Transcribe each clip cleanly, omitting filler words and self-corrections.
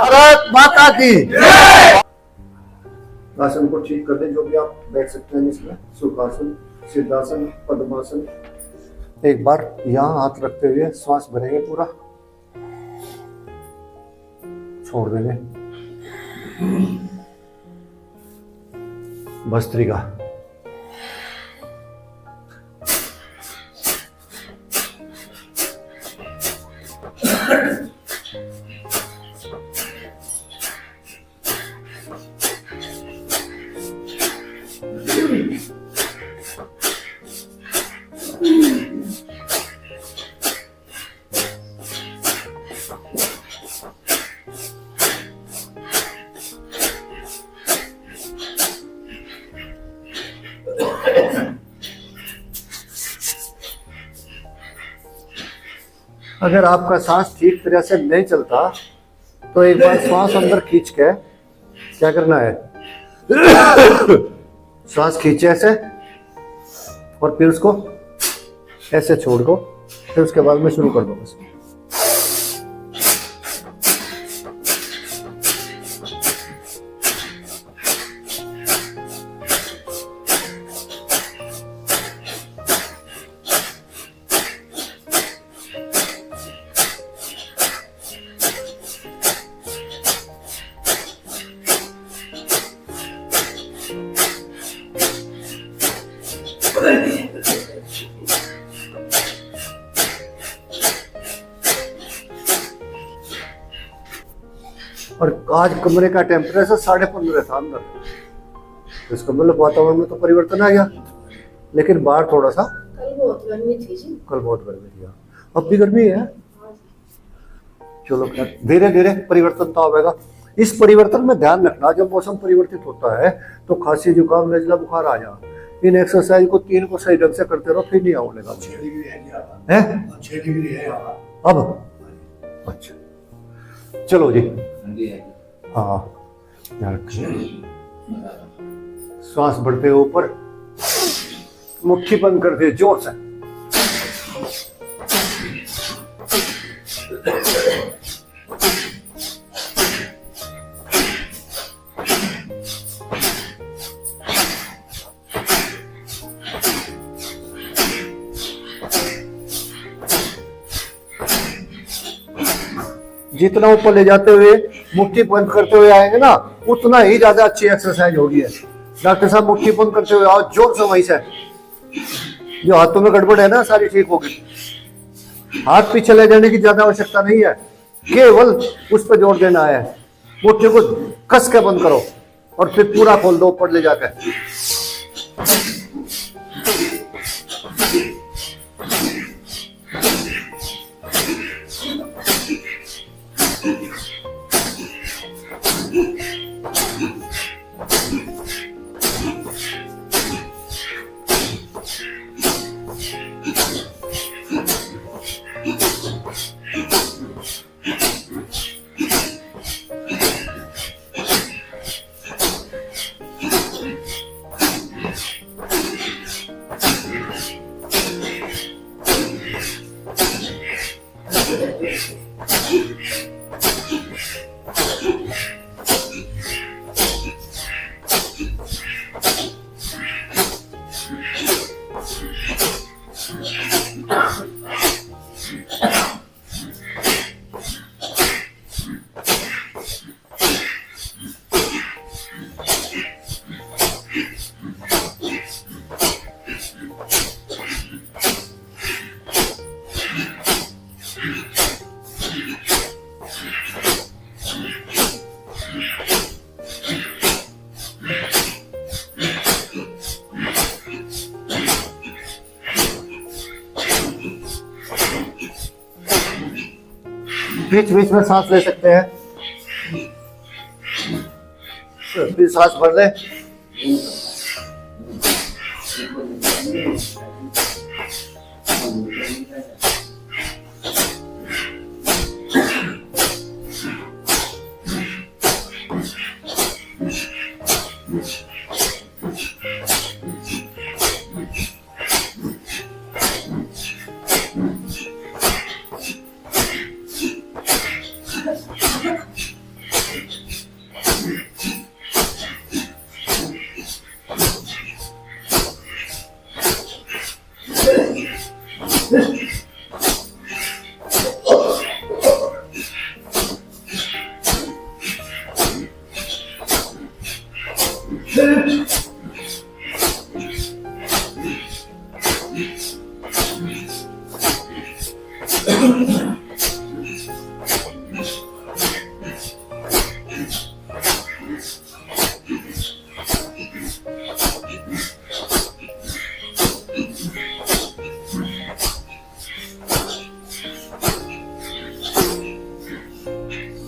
भारत माता की। आसन को ठीक कर दें, जो भी आप बैठ सकते हैं इसमें, सुखासन, सिद्धासन, पद्मासन। एक बार यहाँ हाथ रखते हुए श्वास भरेंगे पूरा, छोड़ देंगे भस्त्रिका। अगर आपका सांस ठीक तरह से नहीं चलता तो एक बार सांस अंदर खींच के क्या करना है, सांस खींचे ऐसे और फिर उसको ऐसे छोड़ दो, फिर उसके बाद में शुरू कर दो बस। और आज कमरे का टेम्परेचर 15.5 था अंदर, तो इसका मतलब वातावरण में तो परिवर्तन आ गया, लेकिन बाहर थोड़ा सा कल बहुत गर्मी थी जी। कल बहुत गर्मी थी, अब भी गर्मी है। चलो धीरे धीरे परिवर्तन तो आएगा। इस परिवर्तन में ध्यान रखना, जब मौसम परिवर्तित होता है तो खांसी जुकाम नजला बुखार आ जा। इन एक्सरसाइज को 3 को सही ढंग से करते रहो, फिर नहीं आने लगा। 6 डिग्री है 6 डिग्री है अब। अच्छा चलो जी, हाँ ध्यान रखिए। श्वास बढ़ते ऊपर, मुट्ठी बंद कर दे जोर से। जितना ऊपर ले जाते हुए मुट्ठी बंद करते हुए आएंगे ना, उतना ही ज्यादा अच्छी एक्सरसाइज होगी। डॉक्टर साहब मुट्ठी बंद करते हुए आओ जोर से, वहीं से जो हाथों में गड़बड़ है ना सारी ठीक होगी। हाथ पीछे ले जाने की ज्यादा आवश्यकता नहीं है, केवल उस पर जोर देना है। मुट्ठी को कस के बंद करो और फिर पूरा खोल दो ऊपर ले जाकर। बीच बीच में सांस ले सकते हैं, फिर सांस भर ले।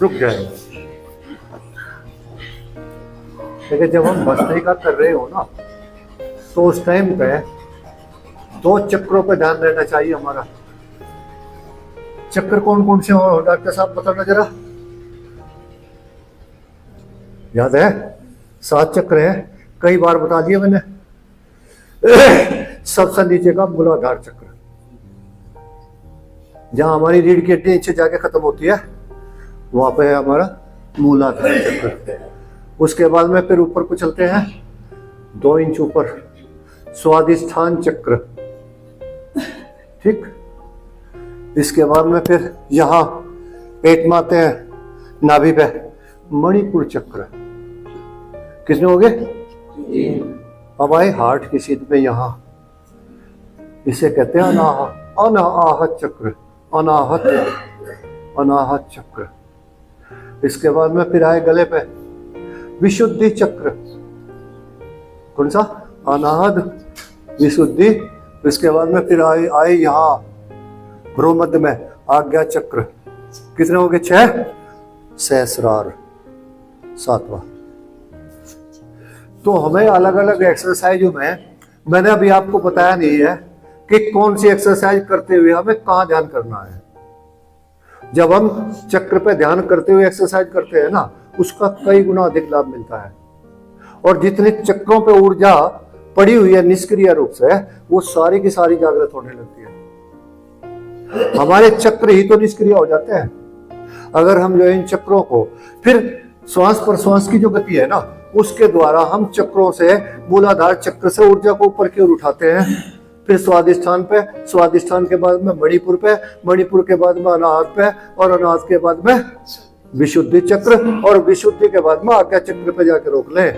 रुक जाएगा। लेकिन जब हम भस्त्रिका कर रहे हो ना, तो उस टाइम पे 2 चक्रों पे ध्यान रहना चाहिए हमारा। चक्र कौन कौन से हो डॉक्टर साहब, बताना जरा। याद है? 7 चक्र हैं, कई बार बता दिए मैंने। सबसे नीचे का मूलाधार चक्र, जहां हमारी रीढ़ की हड्डी नीचे जाके खत्म होती है, वहां पे है हमारा मूलाधार चक्र। उसके बाद में फिर ऊपर को चलते हैं, 2 इंच ऊपर स्वादिष्ठान चक्र, ठीक। इसके बाद में फिर यहां पेट में आते हैं, नाभि पे मणिपुर चक्र। कितने हो गए? अब आए हार्ट की सीध पे, यहां इसे कहते हैं अनाहत चक्र, अनाहत चक्र। इसके बाद में फिर आए गले पे विशुद्धि चक्र। कौन सा? अनाहत, विशुद्धि। इसके बाद में फिर आए यहाँ भ्रूमध्य में आज्ञा चक्र। कितने हो गए? 6। सहस्रार 7वां। तो हमें अलग अलग एक्सरसाइजों में, मैंने अभी आपको बताया नहीं है कि कौन सी एक्सरसाइज करते हुए हमें कहाँ ध्यान करना है। जब हम चक्र पे ध्यान करते हुए एक्सरसाइज करते हैं ना, उसका कई गुना अधिक लाभ मिलता है। और जितने चक्रों पे ऊर्जा पड़ी हुई है निष्क्रिय रूप से, वो सारी की सारी जागृत होने लगती है। हमारे चक्र ही तो निष्क्रिय हो जाते हैं अगर हम जो इन चक्रों को फिर श्वास प्रश्वास की जो गति है ना, उसके द्वारा हम चक्रों से, मूलाधार चक्र से ऊर्जा को ऊपर की ओर उठाते हैं। फिर स्वादिष्ठान पे, स्वादिष्ठान के बाद में मणिपुर पे, मणिपुर के बाद में अनाहत पे, और अनाहत के बाद में विशुद्धि चक्र, और विशुद्धि के बाद में आज्ञा चक्र पे जाके रोक लें।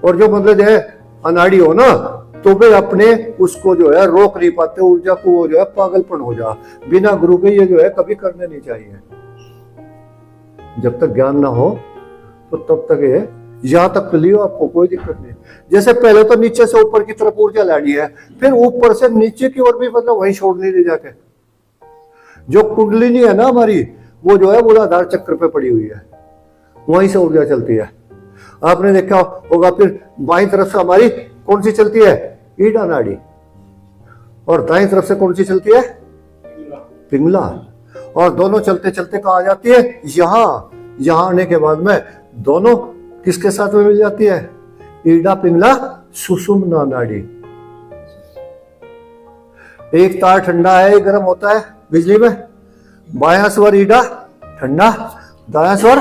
और जो मतलब जो है अनाड़ी हो ना, तो वे अपने उसको जो है रोक नहीं पाते, ऊर्जा को, वो जो है पागलपन हो जा। बिना गुरु के ये जो है कभी करने नहीं चाहिए। जब तक ज्ञान ना हो तो तब तक ये यहां तक लियो, आपको कोई दिक्कत नहीं। जैसे पहले तो नीचे से ऊपर की तरफ ऊर्जा लानी है, फिर ऊपर से नीचे की ओर भी मतलब वहीं छोड़नी ले जाके। जो कुंडलिनी है ना हमारी, वो जो है मूलाधार चक्र पे पड़ी हुई है, वहीं से ऊर्जा चलती है। आपने देखा होगा फिर बाईं तरफ से हमारी कौन सी चलती है? ईडा नाड़ी। और दाईं तरफ से कौन सी चलती है? पिंगला। और दोनों चलते चलते कहाँ आ जाती है? यहां आने के बाद में दोनों किसके साथ में मिल जाती है? ईडा पिंगला सुषुम्ना नाड़ी। एक तार ठंडा है, एक गर्म होता है बिजली में। बायां स्वर ईडा ठंडा, दायां स्वर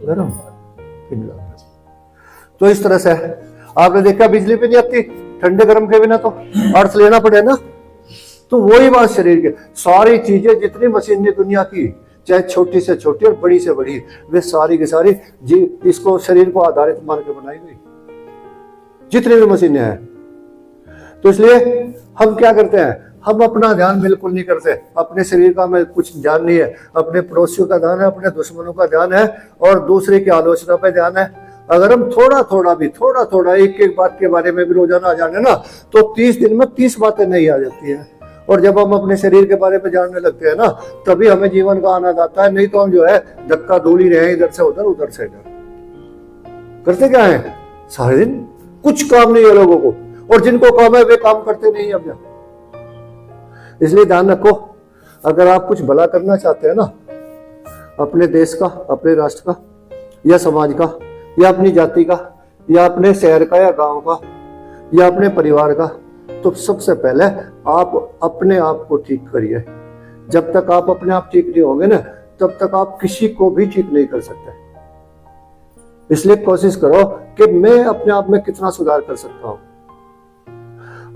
गर्म, पिंगला। तो इस तरह से आपने देखा बिजली पे नहीं आती ठंडे गर्म के बिना, तो अर्थ लेना पड़े ना। तो वही बात शरीर के, सारी चीजें जितनी मशीनरी दुनिया की, चाहे छोटी से छोटी और बड़ी से बड़ी, वे सारी की सारी जी इसको शरीर को आधारित मान के बनाई गई, जितनी भी मशीनें हैं। तो इसलिए हम क्या करते हैं? हम अपना ध्यान बिल्कुल नहीं करते। अपने शरीर का हमें कुछ ध्यान नहीं है, अपने पड़ोसियों का ध्यान है, अपने दुश्मनों का ध्यान है, और दूसरे की आलोचना पे ध्यान है। अगर हम थोड़ा थोड़ा एक एक बात के बारे में भी रोजाना आ जाने ना, तो 30 दिन में 30 बातें नहीं आ जाती है। और जब हम अपने शरीर के बारे में जानने लगते हैं ना, तभी हमें जीवन का आनंद आता है। नहीं तो हम जो है धक्का धूली रहे, इधर से उधर, उधर से इधर। करते क्या है? सारे दिन कुछ काम नहीं है लोगों को, और जिनको काम है वे काम करते नहीं अब। इसलिए ध्यान रखो, अगर आप कुछ भला करना चाहते हैं ना, अपने देश का, अपने राष्ट्र का, या समाज का, या अपनी जाति का, या अपने शहर का, या गांव का, या अपने परिवार का, तो सबसे पहले आप अपने आप को ठीक करिए। जब तक आप अपने आप ठीक नहीं होंगे ना, तब तक आप किसी को भी ठीक नहीं कर सकते। इसलिए कोशिश करो कि मैं अपने आप में कितना सुधार कर सकता हूं।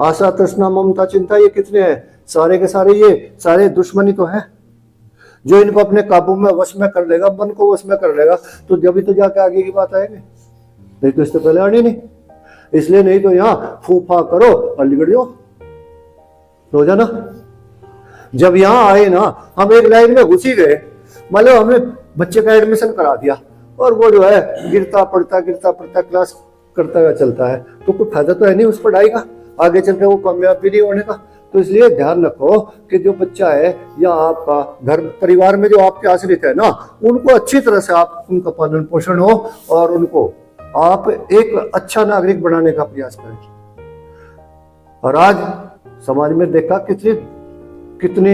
आशा, तृष्णा, ममता, चिंता, ये कितने हैं? सारे के सारे ये सारे दुश्मनी तो है। जो इनको अपने काबू में वश में कर लेगा, मन को वश में कर लेगा, तो जब तो जाके आगे की बात आएगी, नहीं तो इससे पहले आनी नहीं। इसलिए नहीं तो यहाँ फूफा करो और लिगड़ जाओ, हो जाना। जब यहाँ आए ना, हम एक लाइन में घुस ही गए, मान लो हमने बच्चे का एडमिशन करा दिया और वो जो है गिरता पड़ता क्लास करता हुआ चलता है, तो कोई फायदा तो है नहीं उस पढ़ाई का, आगे चल के वो कामयाब भी नहीं होने का। तो इसलिए ध्यान रखो कि जो बच्चा है या आपका घर परिवार में जो आपके आश्रित है ना, उनको अच्छी तरह से आप उनका पालन पोषण हो और उनको आप एक अच्छा नागरिक बनाने का प्रयास करें। और आज समाज में देखा कितनी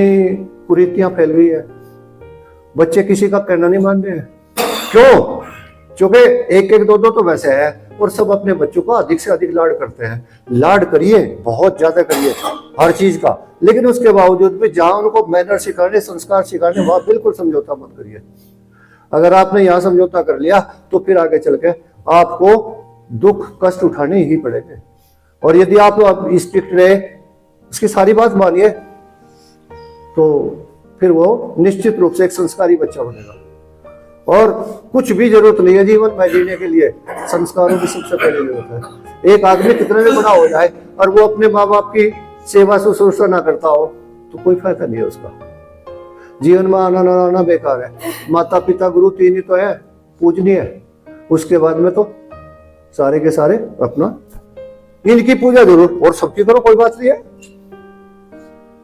कुरीतियां फैल गई है, बच्चे किसी का कहना नहीं मान रहे हैं। क्यों? क्योंकि एक एक दो दो तो वैसे है और सब अपने बच्चों का अधिक से अधिक लाड करते हैं। लाड करिए, बहुत ज्यादा करिए हर चीज का, लेकिन उसके बावजूद भी जहां उनको मैनर सिखाने, संस्कार सिखाने, वहां बिल्कुल समझौता मत करिए। अगर आपने यहाँ समझौता कर लिया तो फिर आगे चल के आपको दुख कष्ट उठाने ही पड़ेंगे। और यदि आप स्ट्रिक्ट रहे, इसकी सारी बात मानिए, तो फिर वो निश्चित रूप से एक संस्कारी बच्चा बनेगा। और कुछ भी जरूरत नहीं है जीवन में जीने के लिए, संस्कारों की सबसे पहले जरूरत है। एक आदमी कितने भी बड़ा हो जाए और वो अपने माँ बाप की सेवा शुश्रूषा ना करता हो तो कोई फायदा नहीं है उसका। जीवन में आना ना आना बेकार है। माता पिता गुरु तीन ही तो है, पूजनीय है। उसके बाद में तो सारे के सारे अपना इनकी पूजा जरूर और सबकी करो, कोई बात नहीं है।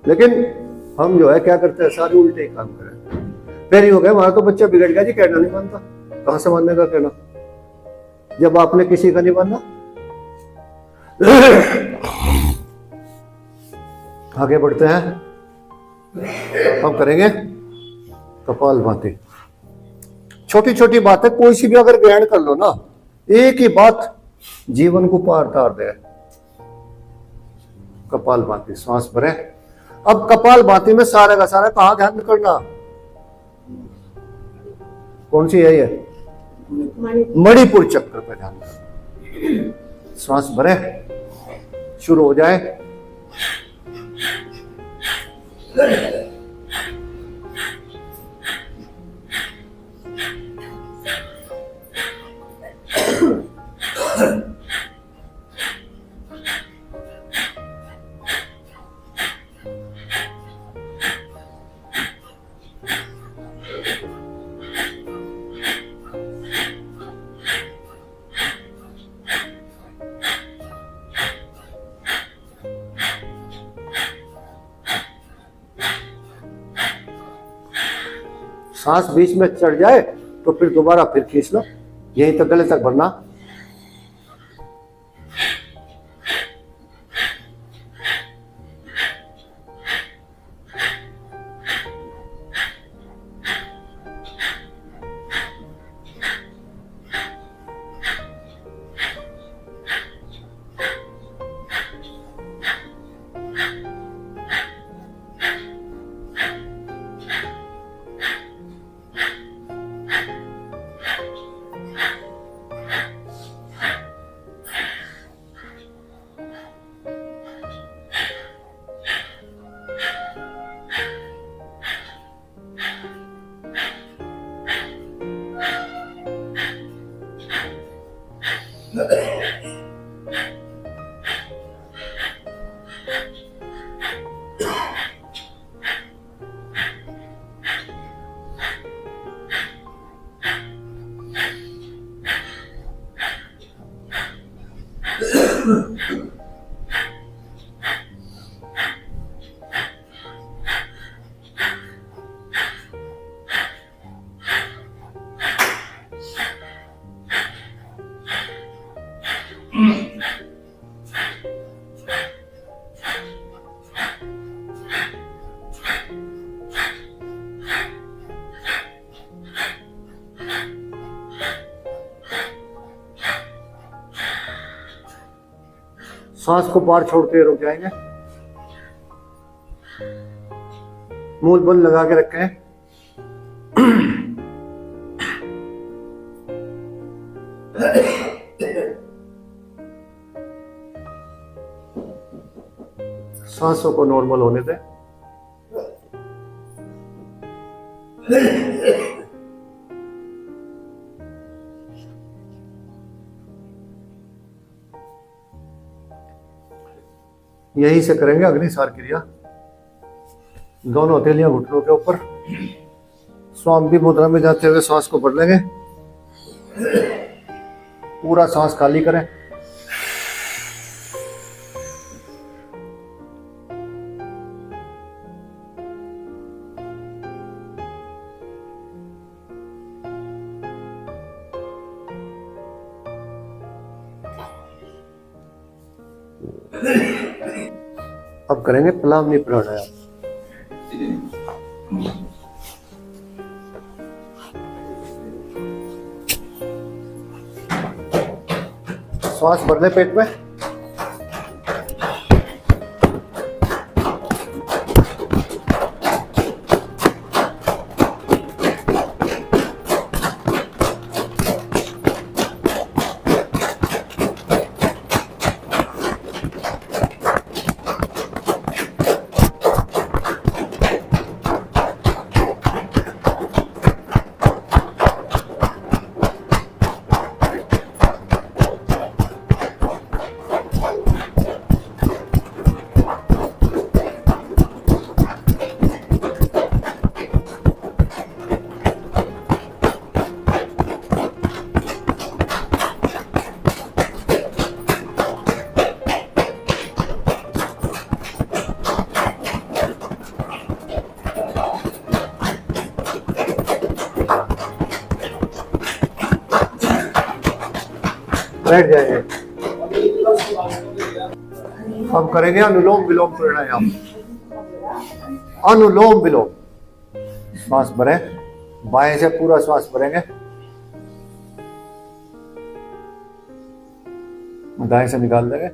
लेकिन हम जो है क्या करते हैं, सारे उल्टे ही काम करें। फिर ही हो गया हमारा तो बच्चा बिगड़ गया जी, कहना नहीं मानता। कहां से मानने का कहना, जब आपने किसी का नहीं माना। आगे बढ़ते हैं, हम करेंगे कपालभाति। छोटी छोटी बातें कोई सी भी अगर ग्रहण कर लो ना, एक ही बात जीवन को पार तार दे। कपालभाति, सांस भरे। अब कपालभाति में सारा का सारा कहां ध्यान करना, कौन सी है ये? मणिपुर चक्र पे ध्यान करना। सांस भरे, शुरू हो जाए। सांस बीच में चढ़ जाए तो फिर दोबारा फिर खींच लो, यहीं तक गले तक भरना। सांस को बाहर छोड़ते रुक जाएंगे। मूल बल लगा के रखें। सांसों को नॉर्मल होने दें। यही से करेंगे अग्निसार क्रिया। दोनों हथेलियां घुटनों के ऊपर, स्वामी मुद्रा में जाते हुए सांस को भर लेंगे। पूरा सांस खाली करें। अब करेंगे प्लावनी प्राणायाम। श्वास भर ले पेट में। बैठ जाएंगे। हम करेंगे अनुलोम विलोम प्राणायाम। अनुलोम विलोम। श्वास भरें, बाएं से पूरा श्वास भरेंगे, दाएं से निकाल देंगे।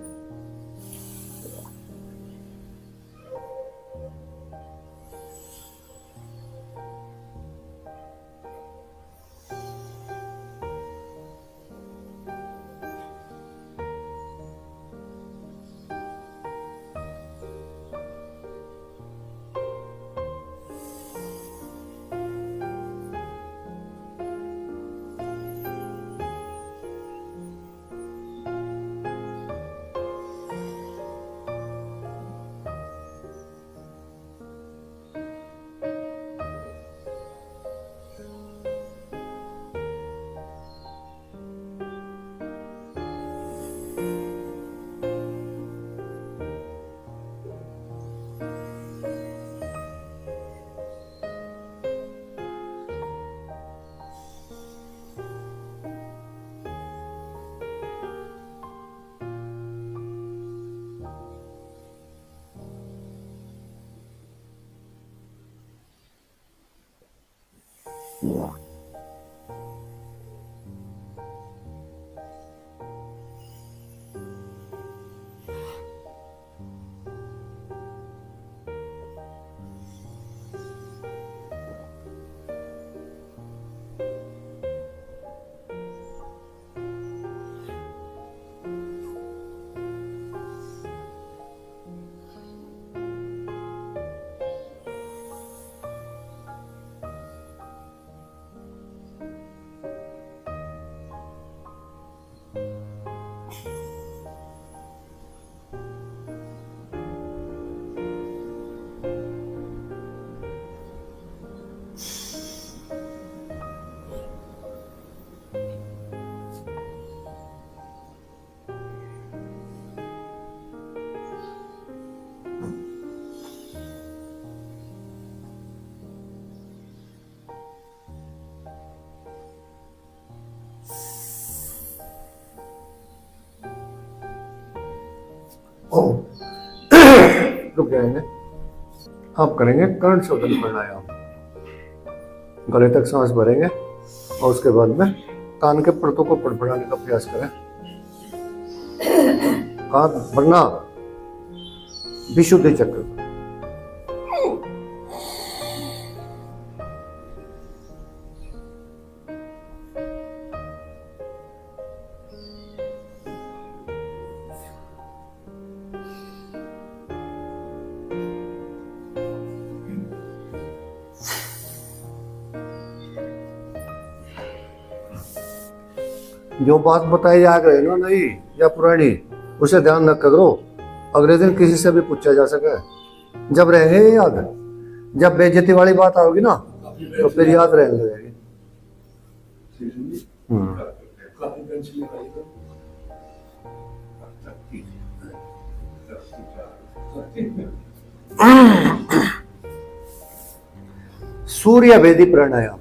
रुक जाएंगे। अब करेंगे कर्ण शोधन प्राणायाम। गले तक सांस भरेंगे और उसके बाद में कान के परतों को फड़फड़ाने का प्रयास करें। कान भरना विशुद्धि चक्र। जो बात बताई जा रही है ना नई या पुरानी, उसे ध्यान न करो, अगले दिन किसी से भी पूछा जा सके। जब रहेंगे ये याद, जब बेइज्जती वाली बात आओगी ना तो फिर याद रहने लगेगी। सूर्य भेदी प्राणायाम।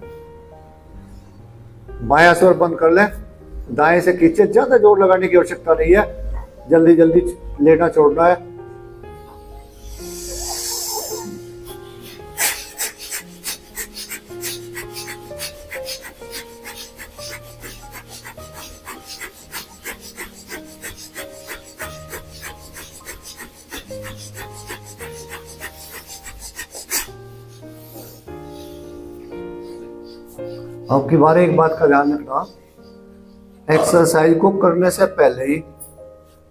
बायां स्वर बंद कर ले, दाएं से खींचे, ज्यादा जोर लगाने की आवश्यकता नहीं है, जल्दी जल्दी लेना छोड़ना है। अब की बार एक बात का ध्यान रखना, एक्सरसाइज को करने से पहले ही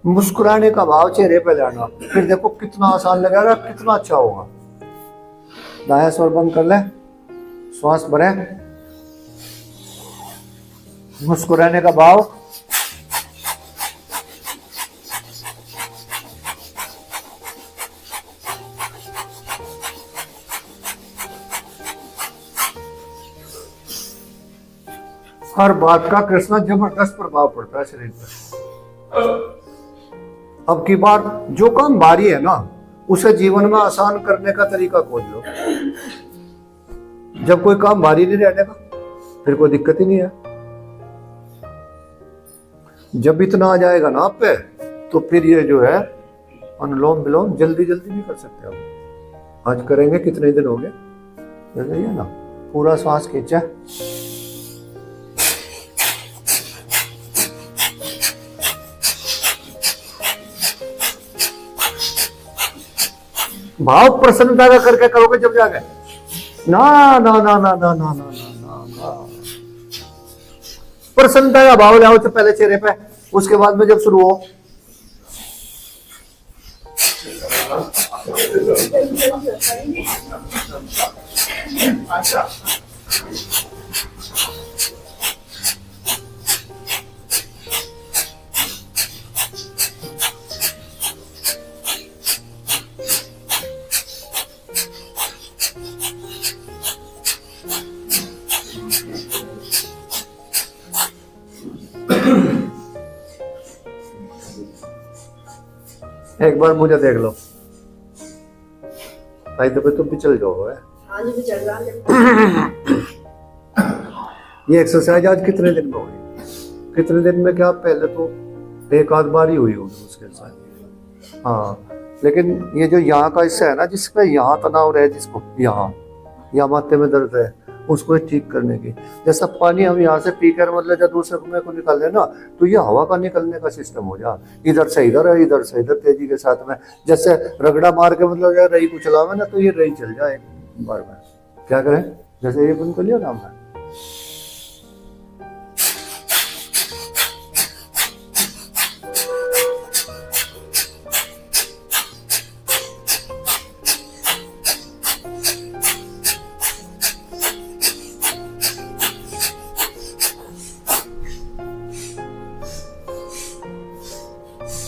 मुस्कुराने का भाव चेहरे पे लाना, फिर देखो कितना आसान लगेगा, कितना अच्छा होगा। दायां स्वर बंद कर ले, श्वास भरे, मुस्कुराने का भाव, हर बात का कृष्णा जबरदस्त प्रभाव पड़ता है शरीर पर। अब की बार जो काम भारी है ना उसे जीवन में आसान करने का तरीका खोज लो। जब कोई काम भारी नहीं रहने का फिर कोई दिक्कत ही नहीं है। जब इतना आ जाएगा ना आप पे तो फिर ये जो है अनुलोम विलोम जल्दी जल्दी भी कर सकते हो। आज करेंगे, कितने दिन हो गए, जैसे ये ना पूरा सांस खींचा, भाव प्रसन्नता का करके करोगे जब जाके ना ना ना ना ना ना ना ना ना, प्रसन्नता का भाव लाओ तो पहले चेहरे पे, उसके बाद में जब शुरू हो एक बार मुझे देख लो, भाई तो तुम भी चल जाओ है। भी चल रहा है। ये एक्सरसाइज आज कितने दिन में होगी, कितने दिन में, क्या पहले तो एक आध बार ही हुई होगी उसके साथ। हाँ, लेकिन ये जो यहाँ का हिस्सा है ना जिसपे यहाँ तनाव रहे, जिसको यहाँ माथे में दर्द है, उसको ठीक करने की, जैसा पानी हम यहाँ से पी कर मतलब जब दूसरे कुएं को निकाल ना तो ये हवा का निकलने का सिस्टम हो जा, इधर से इधर है, इधर से इधर तेजी के साथ में, जैसे रगड़ा मार के मतलब यार रही को चलावे ना तो ये रही चल जाए एक बार में। क्या करें, जैसे ये बंद कर लिया नाम है,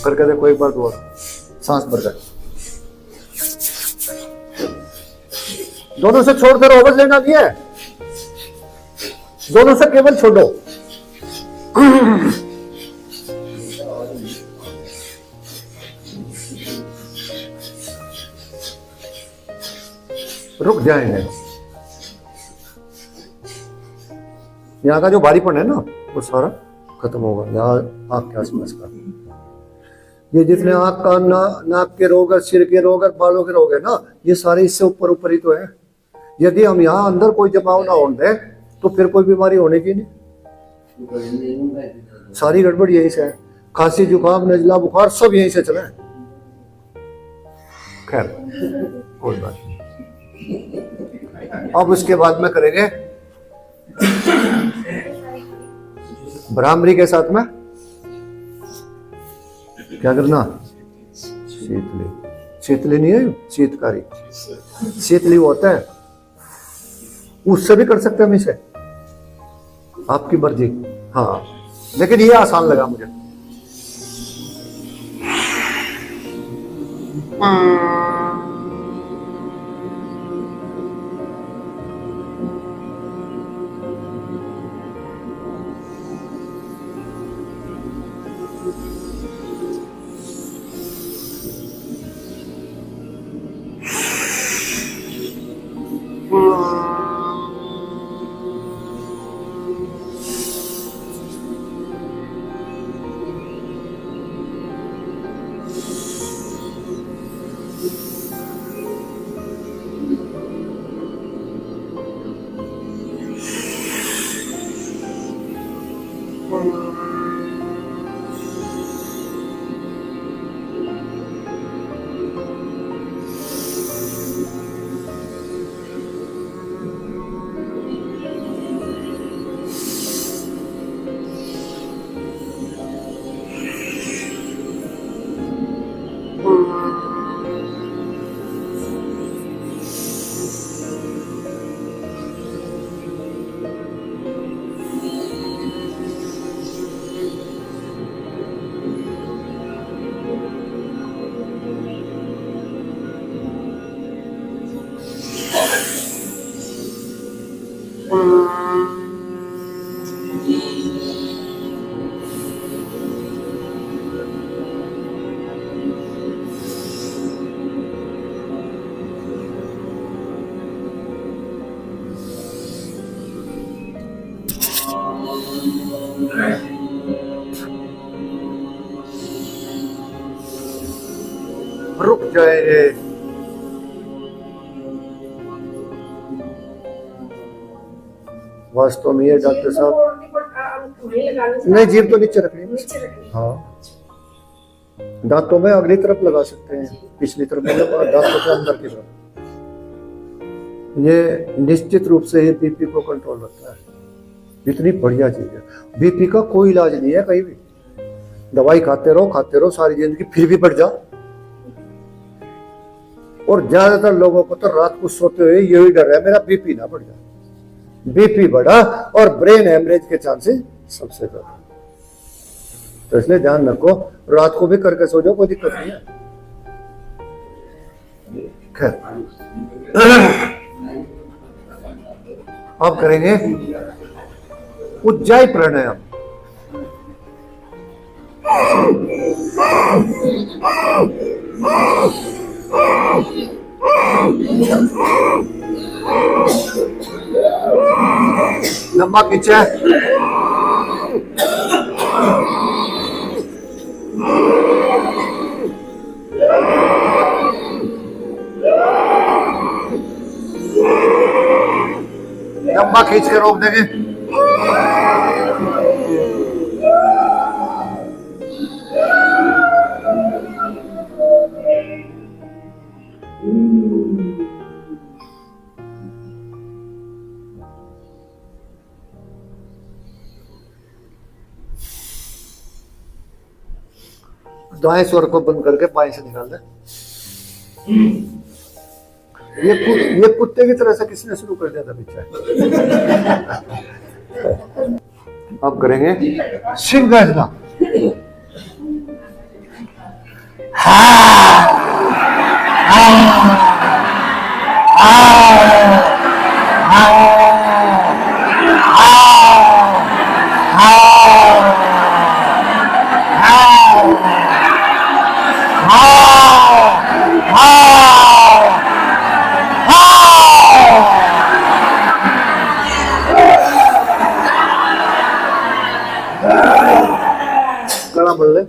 करके देखो एक बार दो सांस भरकर, दोनों से छोड़कर ओवर लेना नहीं है, दोनों से केवल छोड़ो। रुक जाएंगे, यहाँ का जो भारीपन है ना वो सारा खत्म होगा। यहाँ आँख के आसपास का ये जितने आँख का नाक के रोग, सिर के रोग और बालों के रोग है ना, ये सारे इससे ऊपर ऊपर ही तो है। यदि हम यहाँ अंदर कोई जमाव ना होने दें तो फिर कोई बीमारी होने की नहीं, सारी गड़बड़ यहीं से है। खांसी जुकाम नजला बुखार सब यहीं से चले। खैर कोई बात नहीं। अब उसके बाद में करेंगे भ्रामरी के साथ में क्या करना, शीतली, शीतली नहीं है शीतकारी, शीतली होता है, उससे भी कर सकते हैं हम इसे, आपकी मर्जी। हाँ लेकिन ये आसान लगा मुझे। रुक जाएंगे। वास्तव में ये डॉक्टर साहब नहीं, जीभ तो नीचे रखनी है। हाँ, दांतों में अगली तरफ लगा सकते हैं, पिछली तरफ मतलब दांतों के अंदर की तरफ। ये निश्चित रूप से ये बीपी को कंट्रोल रखता है। इतनी बढ़िया चीज है। बीपी का कोई इलाज नहीं है कहीं भी। दवाई खाते रहो सारी जिंदगी, फिर भी बढ़ जाओ। और ज्यादातर लोगों को तो रात को सोते हुए यही डर है, मेरा बीपी ना बढ़ जाए। बीपी बढ़ा और ब्रेन हेमरेज के चांसेस सबसे ज्यादा। तो इसलिए ध्यान रखो, रात को भी करके सो जाओ, कोई दिक्कत नहीं है। खैर, अब करेंगे उज्जाई प्राणायाम। लंबा खींचा, लंबा खींच के रोक देंगे। दाएं स्वर को बंद करके बाएं से निकाल दे। ये कुत्ते की तरह से किसने शुरू कर दिया था पीछे। अब करेंगे सिंगर्जना। गला बढ़ ले।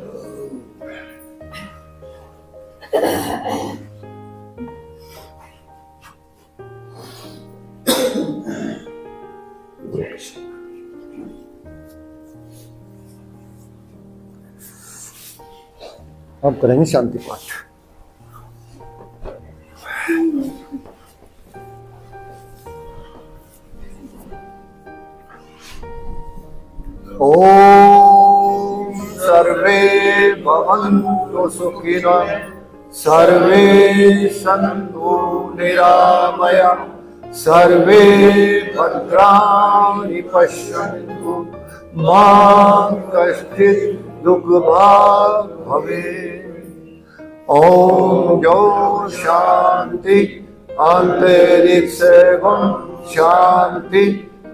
अब करेंगे शांति पाठ। ओम सर्वे भवन्तु सुखिनः, सर्वे सन्तु निरामयाः, सर्वे भद्राणि पश्यन्तु मां कश्चित् दुख भाग भवे। ओम जो शांति अंतरिक्ष गुण शांति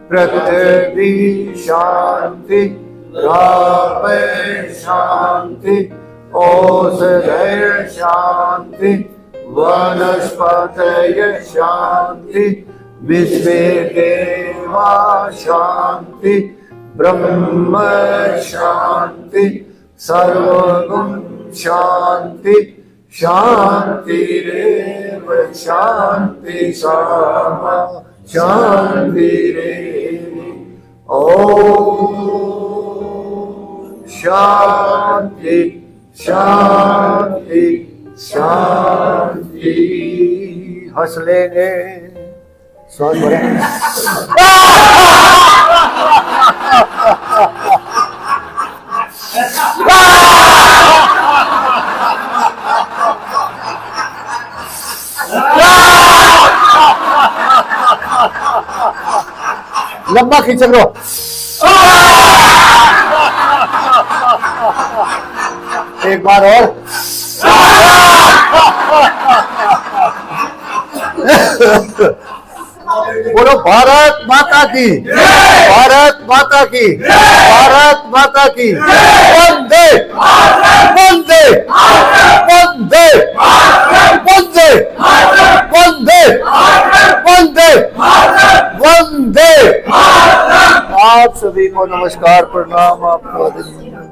पृथ्वी शांति रापे शांति औषधय शांति वनस्पतय शांति विश्वे देवा शांति ब्रह्म शांति सर्वगुण शांति शांतिरेव शांति सामा शांतिरेव। ओम शांति शांति शांति। हंस लेंगे स्वाद भरे। लंबा खींच लो। एक बार और। बोलो भारत माता की, भारत माता की, भारत माता की। वंदे वंदे वंदे वंदे वंदे वंदे वंदे। आप सभी को नमस्कार प्रणाम। आपको